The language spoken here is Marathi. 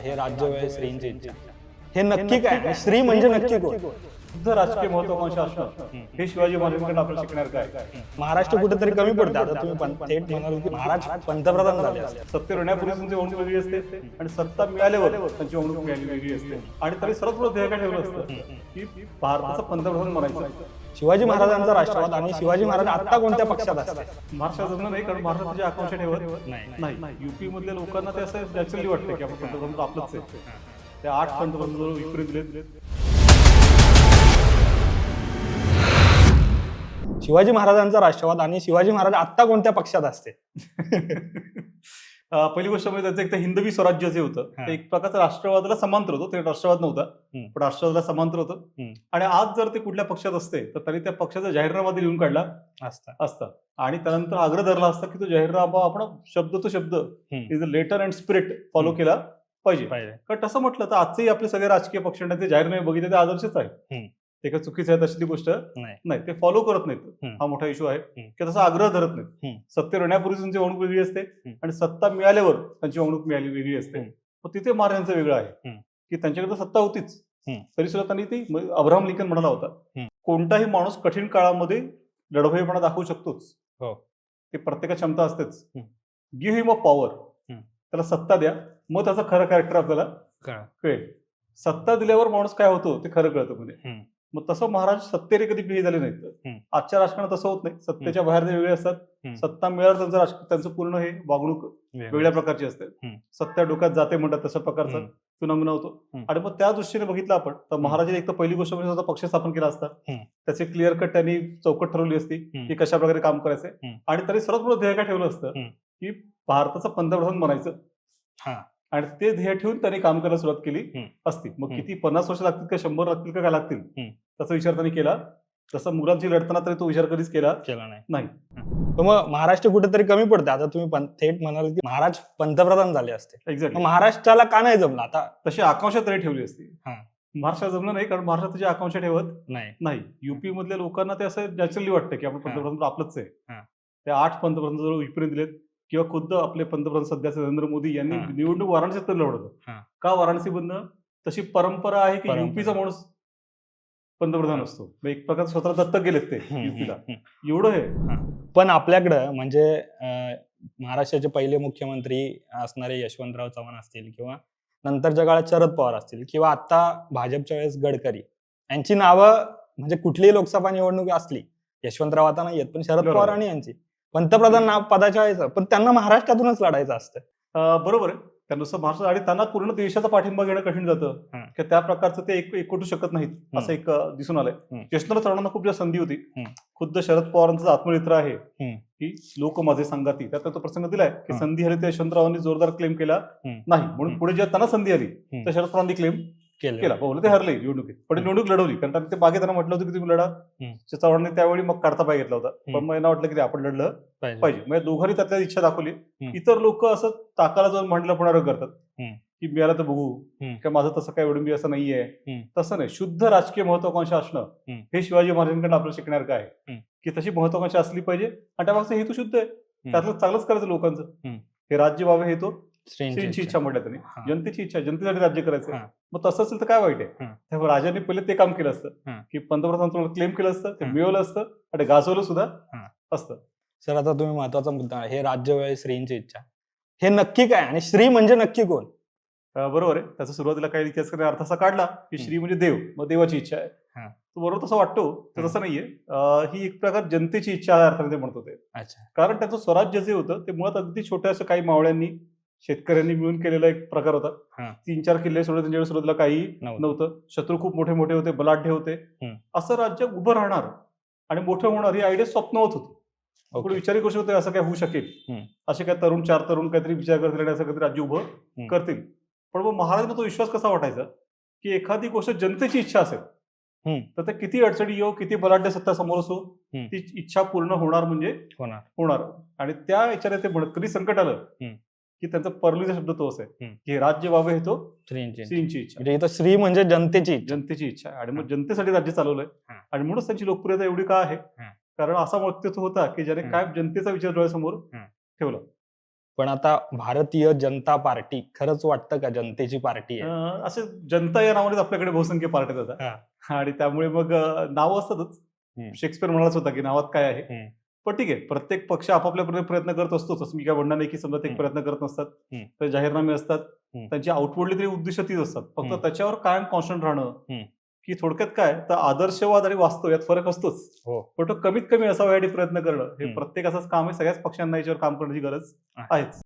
हे राज्य व्हावे श्रींची इच्छा. हे नक्की काय आणि श्री म्हणजे नक्की कोण? शुद्ध राजकीय महत्वाकांक्षा असणं हे शिवाजी महाराजांकडे आपल्याला शिकणार काय? महाराष्ट्र कुठेतरी कमी पडते. आता तुम्ही थेट म्हणाल की महाराज पंतप्रधान झाले असते. सत्तेवर येण्यापूर्वी त्यांची वागणूक वेगळी असते आणि सत्ता मिळाल्यावर त्यांची वागणूक वेगळी असते. आणि तरी सर्वात मोठं ध्येय काय ठेवलं असतं की भारताचं पंतप्रधान बनायचं. शिवाजी महाराजांचा राष्ट्रवाद आणि शिवाजी महाराज आता कोणत्या पक्षात असतात? महाराष्ट्र जमलं नाही, कारण महाराष्ट्र त्याची आकांक्षा ठेवत नाही. युपी मधल्या लोकांना ते असं नॅचरली वाटतं की आपण पंतप्रधान आपलंच आहे. त्या 8 पंतप्रधान विपरीत दिले. शिवाजी महाराजांचा राष्ट्रवाद आणि शिवाजी महाराज आता कोणत्या पक्षात असते? पहिली गोष्ट म्हणजे त्याचं एक तर हिंदवी स्वराज्य जे होतं ते एक प्रकारचं राष्ट्रवादाला समांतर होतं. ते राष्ट्रवाद नव्हता, पण राष्ट्रवादाला समांतर होतं. आणि आज जर ते कुठल्या पक्षात असते तर त्यांनी त्या पक्षाचा जाहीरनामा लिहून काढला असता आणि त्यानंतर आग्रह धरला असता की तो जाहीरनामा आपण शब्द तो शब्द is a letter and spirit follow केला पाहिजे. कारण तसं म्हटलं तर आजही आपले सगळे राजकीय पक्षांचे जाहीरनामे बघितले ते आदर्शच आहे. ते काही चुकीचं आहे तशी गोष्ट नाही. ते फॉलो करत नाहीत. हा मोठा इश्यू आहे की तसा आग्रह धरत नाहीत. सत्तेवर येण्यापूर्वी त्यांची वागणूक वेगळी असते आणि सत्ता मिळाल्यावर त्यांची वागणूक वेगळी असते. मग तिथे महाराजांचं वेगळं आहे की त्यांच्याकडे सत्ता होतीच तरी सुद्धा त्यांनी ती अब्राहम लिंकन म्हणाला होता कोणताही माणूस कठीण काळामध्ये लढवयेपणा दाखवू शकतोच. ते प्रत्येकाची क्षमता असतेच. गिव्ह हिम अ पॉवर, त्याला सत्ता द्या, मग त्याचा खरं कॅरेक्टर आपल्याला कळेल. सत्ता दिल्यावर माणूस काय होतो ते खरं कळतं. म्हणजे मग तसं महाराज सत्तेने कधी बिहे झाले नाहीत. आजच्या राजकारणात तसं होत नाही. सत्तेच्या बाहेर ते वेगळे असतात. सत्ता मिळाल्यावर त्यांचं पूर्ण हे वागणूक वेगळ्या प्रकारची असते. सत्ता डोक्यात जाते म्हणतात तशा प्रकारचा नमुना होतो. आणि मग त्या दृष्टीने बघितलं आपण तर महाराजांनी एक तर पहिली गोष्ट म्हणजे पक्ष स्थापन केला असता. त्याचे क्लिअर कट त्यांनी चौकट ठरवली असती की कशा प्रकारे काम करायचंय. आणि तरी सर्वात मोठं ध्येय काय ठेवलं असतं की भारताचं पंतप्रधान बनायचं. आणि ते ध्येय ठेवून त्यांनी काम करायला सुरुवात केली असती. मग किती 50 वर्ष लागतील का 100 लागतील का काय लागतील त्याचा विचार त्यांनी केला. तसं मुलांची लढताना तरी तो विचार कधीच केला नाही. मग महाराष्ट्र कुठेतरी कमी पडते. आता तुम्ही थेट म्हणाल की महाराज पंतप्रधान झाले असते. एक्झॅक्टली. महाराष्ट्राला का नाही जमलं? आता तशी आकांक्षा तरी ठेवली असती. महाराष्ट्र जमलं नाही, कारण महाराष्ट्र त्याची आकांक्षा ठेवत नाही. युपी मधल्या लोकांना ते असं नॅचरली वाटतं की आपण पंतप्रधान आपलंच आहे. त्या 8 पंतप्रधान विपरीत दिलेत किंवा खुद्द आपले पंतप्रधान सध्याचे नरेंद्र मोदी यांनी निवडणूक वाराणसीत लढवलं. का वाराणसी बंद? तशी परंपरा आहे की युपीचा माणूस पंतप्रधान असतो. एक प्रकारचं स्वतः दत्तक गेलेत ते युपीला. एवढं आहे. पण आपल्याकडं म्हणजे महाराष्ट्राचे पहिले मुख्यमंत्री असणारे यशवंतराव चव्हाण असतील किंवा नंतरच्या काळात शरद पवार असतील किंवा आता भाजपच्या वेळेस गडकरी यांची नावं म्हणजे कुठलीही लोकसभा निवडणूक असली, यशवंतराव आता नाही येत पण शरद पवार आणि यांची पंतप्रधान नाव पदाच्या वेळेस पण त्यांना महाराष्ट्रातूनच लढायचं असतं. बरोबर आहे. त्यानुसार महाराष्ट्र आणि त्यांना पूर्ण देशाचा पाठिंबा घेणं कठीण जातं की त्या प्रकारचं ते एकवटू शकत नाहीत असं एक दिसून आलंय. यशवंतराव चव्हाणांना खूप जास्त संधी होती. खुद्द शरद पवारांचा आत्ममित्र आहे की लोक माझे सांगाती, त्यात तो प्रसंग दिलाय की संधी आली ते यशवंतरावांनी जोरदार क्लेम केला नाही. म्हणून पुढे जेव्हा त्यांना संधी आली तर शरद पवारांनी क्लेम केला. बोलले ते हरले निवडणुकीत, पण निवडणूक लढवली. कारण ते मागे त्यांना म्हटलं होतं की तुम्ही लढा. चव्हाणांनी त्यावेळी मग काढता पाय घेतला होता. पण मग यांना वाटलं की आपण लढलं पाहिजे. म्हणजे दोघांनी त्यातल्या इच्छा दाखवली. इतर लोक असं ताकाला जाऊन मांडलं पुढार करतात की मी आला तर बघू किंवा माझं तसं काय एवढं मी असं नाहीये. तसं नाही. शुद्ध राजकीय महत्वाकांक्षा असणं हे शिवाजी महाराजांकडे आपल्याला शिकणार काय की तशी महत्वाकांक्षा असली पाहिजे. आणि त्यामागचा हेतू शुद्ध आहे. त्यातलं चांगलंच करायचं लोकांचं. हे राज्य व्हावे हे तो श्रींची इच्छा म्हटलं त्यांनी. जनतेची इच्छा, जनतेसाठी राज्य करायचं. मग तसं असेल तर काय वाईट आहे? तेव्हा राजांनी पहिले ते काम केलं असतं की पंतप्रधान क्लेम केलं असतं, ते मिळवलं असतं आणि गाजवलं सुद्धा असतं. सर आता तुम्ही महत्वाचा मुद्दा हे राज्य व्हावे श्रींची इच्छा, हे नक्की काय आणि श्री म्हणजे नक्की कोण? बरोबर आहे. त्याचा सुरुवातीला काही इतिहासकार अर्थ असा काढला की श्री म्हणजे देव, मग देवाची इच्छा आहे. तो बरोबर तसं वाटतो, तर तसं नाहीये. ही एक प्रकार जनतेची इच्छा अर्थाने ते म्हणतो ते. कारण त्याचं स्वराज्य जे होतं ते मुळात अगदी छोट्याशा काही मावळ्यांनी शेतकऱ्यांनी मिळून केलेला एक प्रकार होता. 3-4 किल्ले सोडले त्यांच्याकडे सुरुवातीला काही नव्हतं. शत्रू खूप मोठे मोठे होते, बलाढ्य होते. असं राज्य उभं राहणार आणि मोठं होणार ही आयडिया स्वप्नवत होती. पुढे विचारही करू शकतो असं काय होऊ शकेल. असे काय 4 तरुण काहीतरी विचार करतील आणि असं काहीतरी राज्य उभं करतील. पण मग महाराजांना तो विश्वास कसा वाटायचा की एखादी गोष्ट जनतेची इच्छा असेल तर ते किती अडचणी येऊ, किती बलाढ्य सत्ता समोर असो, ती इच्छा पूर्ण होणार म्हणजे होणार. आणि त्या याच्याने ते म्हणत कधी संकट आलं की त्यांचा परलीचा शब्द तो असे की राज्य व्हावे हे तो श्रींची इच्छा. म्हणजे इथं श्री म्हणजे जनतेची इच्छा. आणि मग जनतेसाठी राज्य चालवलंय. आणि म्हणूनच त्यांची लोकप्रियता एवढी का आहे? कारण असा व्यक्तित्व होता की ज्याने काय जनतेचा विचार डोळ्यासमोर ठेवला. पण आता भारतीय जनता पार्टी खरंच वाटतं का जनतेची पार्टी आहे? असे जनता या नावानेच आपल्याकडे बहुसंख्य पार्ट्या होतात आणि त्यामुळे मग नावं असतातच. शेक्सपियर म्हणालाच होता की नावात काय आहे. पण ठीक आहे, प्रत्येक पक्ष आपापल्या प्रयत्न करत असतोच, असं मी काय म्हणणार नाही की समजा ते प्रयत्न करत नसतात. ते जाहीरनामे असतात, त्यांची आउटवर्डली तरी उद्दिष्ट तीच असतात. फक्त त्याच्यावर कायम कॉन्स्टंट राहणं, की थोडक्यात काय तर आदर्शवाद आणि वास्तव यात फरक असतोच. पण तो कमीत कमी असावा यासाठी प्रयत्न करणं हे प्रत्येकाचंच काम आहे. सगळ्याच पक्षांना याच्यावर काम करण्याची गरज आहेच.